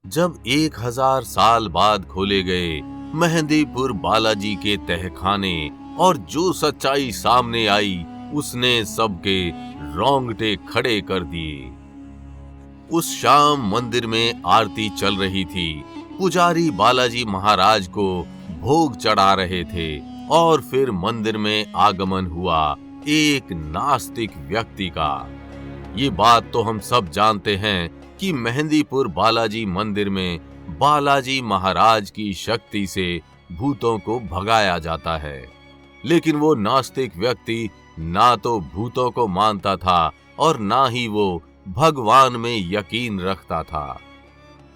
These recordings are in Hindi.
जब 1000 साल बाद खोले गए मेहंदीपुर बालाजी के तहखाने और जो सच्चाई सामने आई उसने सबके रोंगटे खड़े कर दिए। उस शाम मंदिर में आरती चल रही थी। पुजारी बालाजी महाराज को भोग चढ़ा रहे थे और फिर मंदिर में आगमन हुआ एक नास्तिक व्यक्ति का। ये बात तो हम सब जानते हैं कि मेहंदीपुर बालाजी मंदिर में बालाजी महाराज की शक्ति से भूतों को भगाया जाता है, लेकिन वो नास्तिक व्यक्ति ना तो भूतों को मानता था और ना ही वो भगवान में यकीन रखता था।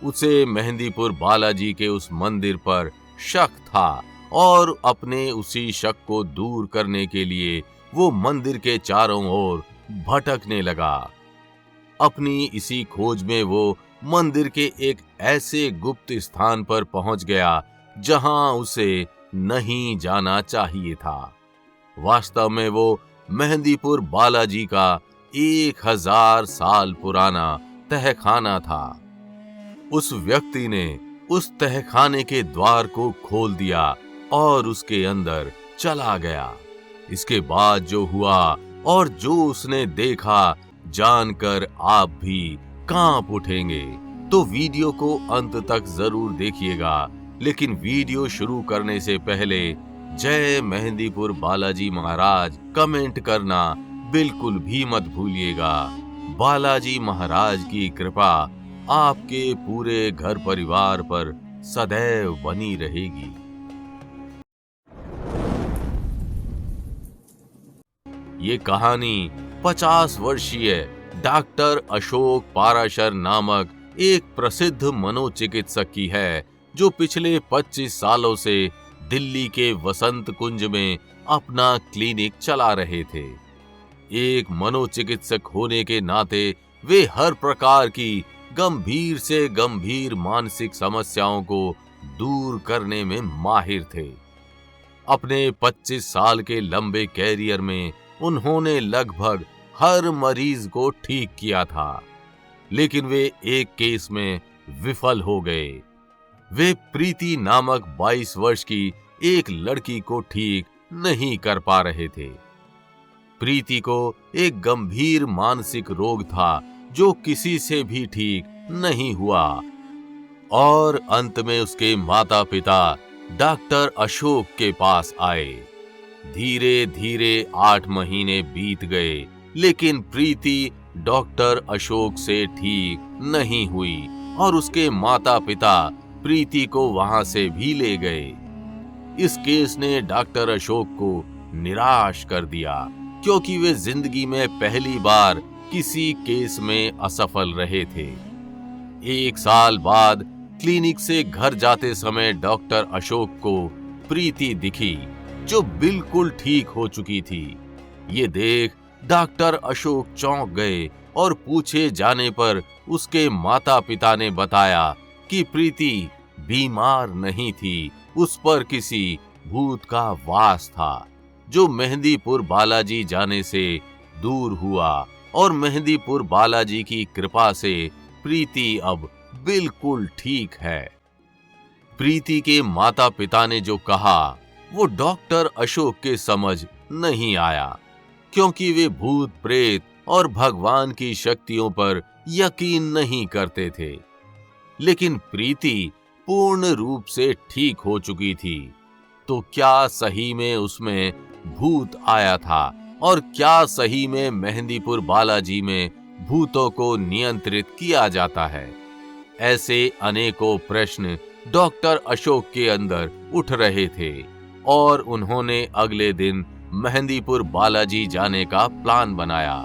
उसे मेहंदीपुर बालाजी के उस मंदिर पर शक था और अपने उसी शक को दूर करने के लिए वो मंदिर के चारों ओर भटकने लगा। अपनी इसी खोज में वो मंदिर के एक ऐसे गुप्त स्थान पर पहुंच गया जहां उसे नहीं जाना चाहिए था। वास्तव में वो मेहंदीपुर बालाजी का 1000 साल पुराना तहखाना था। उस व्यक्ति ने उस तहखाने के द्वार को खोल दिया और उसके अंदर चला गया। इसके बाद जो हुआ और जो उसने देखा जानकर आप भी कांप उठेंगे। तो वीडियो को अंत तक जरूर देखिएगा, लेकिन वीडियो शुरू करने से पहले जय मेहंदीपुर बालाजी महाराज कमेंट करना बिल्कुल भी मत भूलिएगा। बालाजी महाराज की कृपा आपके पूरे घर परिवार पर सदैव बनी रहेगी। ये कहानी 50 वर्षीय डॉक्टर अशोक पाराशर नामक एक प्रसिद्ध मनोचिकित्सक की है, जो पिछले 25 सालों से दिल्ली के वसंत कुंज में अपना क्लिनिक चला रहे थे। एक मनोचिकित्सक होने के नाते वे हर प्रकार की गंभीर से गंभीर मानसिक समस्याओं को दूर करने में माहिर थे। अपने 25 साल के लंबे कैरियर में उन्होंने लगभग हर मरीज को ठीक किया था, लेकिन वे एक केस में विफल हो गए। वे प्रीति नामक 22 वर्ष की एक लड़की को ठीक नहीं कर पा रहे थे। प्रीति को एक गंभीर मानसिक रोग था जो किसी से भी ठीक नहीं हुआ और अंत में उसके माता-पिता डॉक्टर अशोक के पास आए। धीरे धीरे 8 महीने बीत गए, लेकिन प्रीति डॉक्टर अशोक से ठीक नहीं हुई और उसके माता-पिता प्रीति को वहां से भी ले गए। इस केस ने डॉक्टर अशोक को निराश कर दिया, क्योंकि वे जिंदगी में पहली बार किसी केस में असफल रहे थे। 1 साल बाद क्लिनिक से घर जाते समय डॉक्टर अशोक को प्रीति दिखी, जो बिल्कुल ठीक हो चुकी थी। ये देख डॉक्टर अशोक चौंक गए और पूछे जाने पर उसके माता-पिता ने बताया कि प्रीति बीमार नहीं थी, उस पर किसी भूत का वास था, जो मेहंदीपुर बालाजी जाने से दूर हुआ और मेहंदीपुर बालाजी की कृपा से प्रीति अब बिल्कुल ठीक है। प्रीति के माता-पिता ने जो कहा वो डॉक्टर अशोक के समझ नहीं आया, क्योंकि वे भूत प्रेत और भगवान की शक्तियों पर यकीन नहीं करते थे। लेकिन प्रीति पूर्ण रूप से ठीक हो चुकी थी, तो क्या सही में उसमें भूत आया था और क्या सही में मेहंदीपुर बालाजी में भूतों को नियंत्रित किया जाता है? ऐसे अनेकों प्रश्न डॉक्टर अशोक के अंदर उठ रहे थे और उन्होंने अगले दिन मेहंदीपुर बालाजी जाने का प्लान बनाया।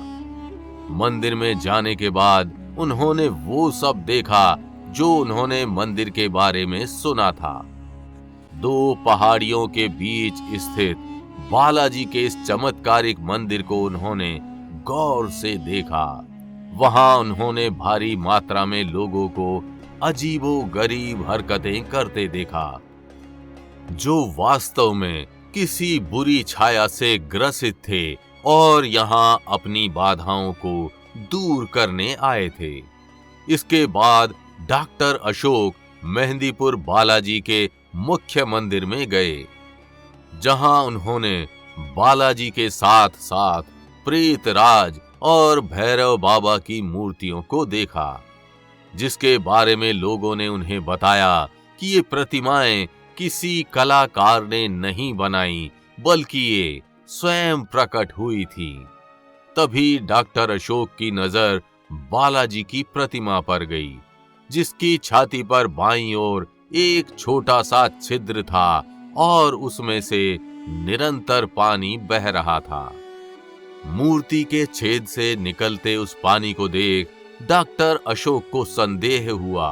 मंदिर में जाने के बाद उन्होंने वो सब देखा जो उन्होंने मंदिर के बारे में सुना था। 2 पहाड़ियों के बीच स्थित बालाजी के इस चमत्कारिक मंदिर को उन्होंने गौर से देखा। वहां उन्होंने भारी मात्रा में लोगों को अजीबो-गरीब हरकतें करते देखा, जो वास्तव में किसी बुरी छाया से ग्रसित थे और यहां अपनी बाधाओं को दूर करने आए थे। इसके बाद डॉक्टर अशोक मेहंदीपुर बालाजी के मुख्य मंदिर में गए, जहां उन्होंने बालाजी के साथ साथ प्रेतराज और भैरव बाबा की मूर्तियों को देखा, जिसके बारे में लोगों ने उन्हें बताया कि ये प्रतिमाएं किसी कलाकार ने नहीं बनाई, बल्कि ये स्वयं प्रकट हुई थी। तभी डॉक्टर अशोक की नजर बालाजी की प्रतिमा पर गई, जिसकी छाती पर बाईं ओर एक छोटा सा छिद्र था और उसमें से निरंतर पानी बह रहा था। मूर्ति के छेद से निकलते उस पानी को देख डॉक्टर अशोक को संदेह हुआ।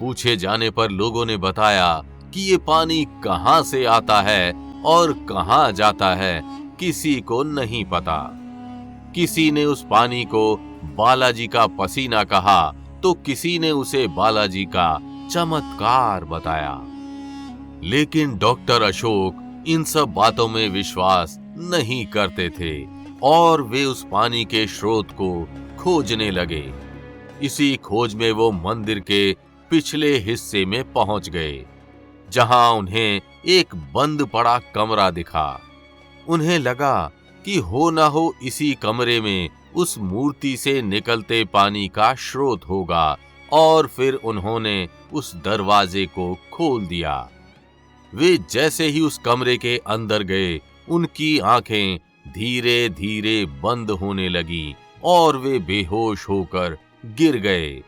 पूछे जाने पर लोगों ने बताया कि ये पानी कहां से आता है और कहां जाता है, किसी को नहीं पता। किसी ने उस पानी को बालाजी का पसीना कहा, तो किसी ने उसे बालाजी का चमत्कार बताया। लेकिन डॉक्टर अशोक इन सब बातों में विश्वास नहीं करते थे और वे उस पानी के स्रोत को खोजने लगे। इसी खोज में वो मंदिर के पिछले हिस्से में पहुंच गए, जहां उन्हें एक बंद पड़ा कमरा दिखा। उन्हें लगा कि हो ना हो इसी कमरे में उस मूर्ति से निकलते पानी का स्रोत होगा, और फिर उन्होंने उस दरवाजे को खोल दिया। वे जैसे ही उस कमरे के अंदर गए, उनकी आंखें धीरे धीरे बंद होने लगी और वे बेहोश होकर गिर गए।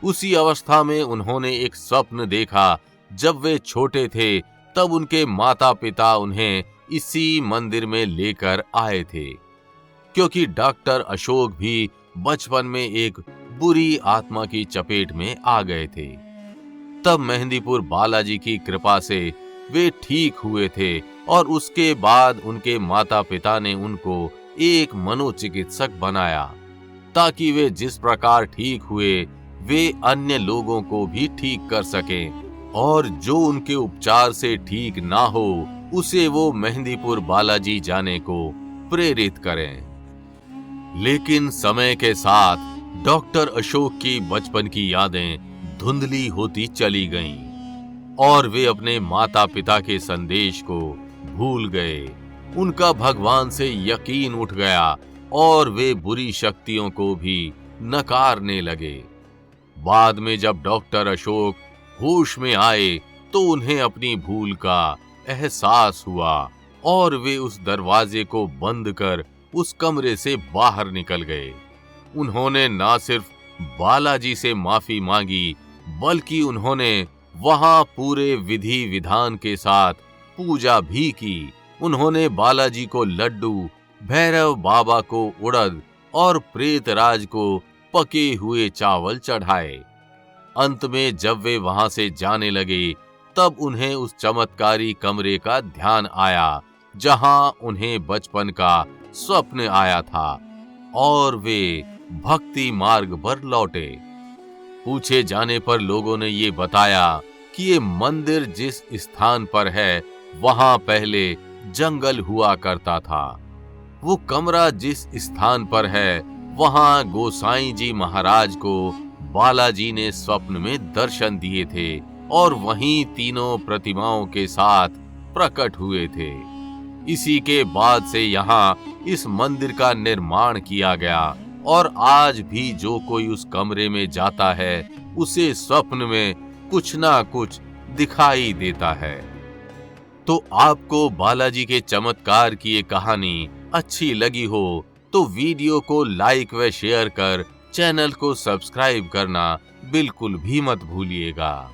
उसी अवस्था में उन्होंने एक स्वप्न देखा। जब वे छोटे थे, तब उनके माता पिता उन्हें इसी मंदिर में लेकर आए थे, क्योंकि डॉक्टर अशोक भी बचपन में एक बुरी आत्मा की चपेट में आ गए थे। तब मेहंदीपुर बालाजी की कृपा से वे ठीक हुए थे और उसके बाद उनके माता पिता ने उनको एक मनोचिकित्सक बनाया, ताकि वे जिस प्रकार ठीक हुए वे अन्य लोगों को भी ठीक कर सकें, और जो उनके उपचार से ठीक ना हो उसे वो मेहंदीपुर बालाजी जाने को प्रेरित करें। लेकिन समय के साथ डॉक्टर अशोक की बचपन की यादें धुंधली होती चली गईं और वे अपने माता पिता के संदेश को भूल गए। उनका भगवान से यकीन उठ गया और वे बुरी शक्तियों को भी नकारने लगे। बाद में जब डॉक्टर अशोक होश में आए तो उन्हें अपनी भूल का एहसास हुआ और वे उस दरवाजे को बंद कर उस कमरे से बाहर निकल गए। उन्होंने ना सिर्फ बालाजी से माफी मांगी, बल्कि उन्होंने वहां पूरे विधि विधान के साथ पूजा भी की। उन्होंने बालाजी को लड्डू, भैरव बाबा को उड़द और प्रेतराज को पके हुए चावल चढ़ाए। अंत में जब वे वहां से जाने लगे, तब उन्हें उस चमत्कारी कमरे का ध्यान आया, जहां उन्हें बचपन का स्वप्न आया था, और वे भक्ति मार्ग पर लौटे। पूछे जाने पर लोगों ने ये बताया कि ये मंदिर जिस स्थान पर है, वहां पहले जंगल हुआ करता था। वो कमरा जिस स्थान पर है, वहां गोसाई जी महाराज को बालाजी ने स्वप्न में दर्शन दिए थे और वहीं तीनों प्रतिमाओं के साथ प्रकट हुए थे। इसी के बाद से यहाँ इस मंदिर का निर्माण किया गया और आज भी जो कोई उस कमरे में जाता है, उसे स्वप्न में कुछ ना कुछ दिखाई देता है। तो आपको बालाजी के चमत्कार की ये कहानी अच्छी लगी हो तो वीडियो को लाइक व शेयर कर चैनल को सब्सक्राइब करना बिल्कुल भी मत भूलिएगा।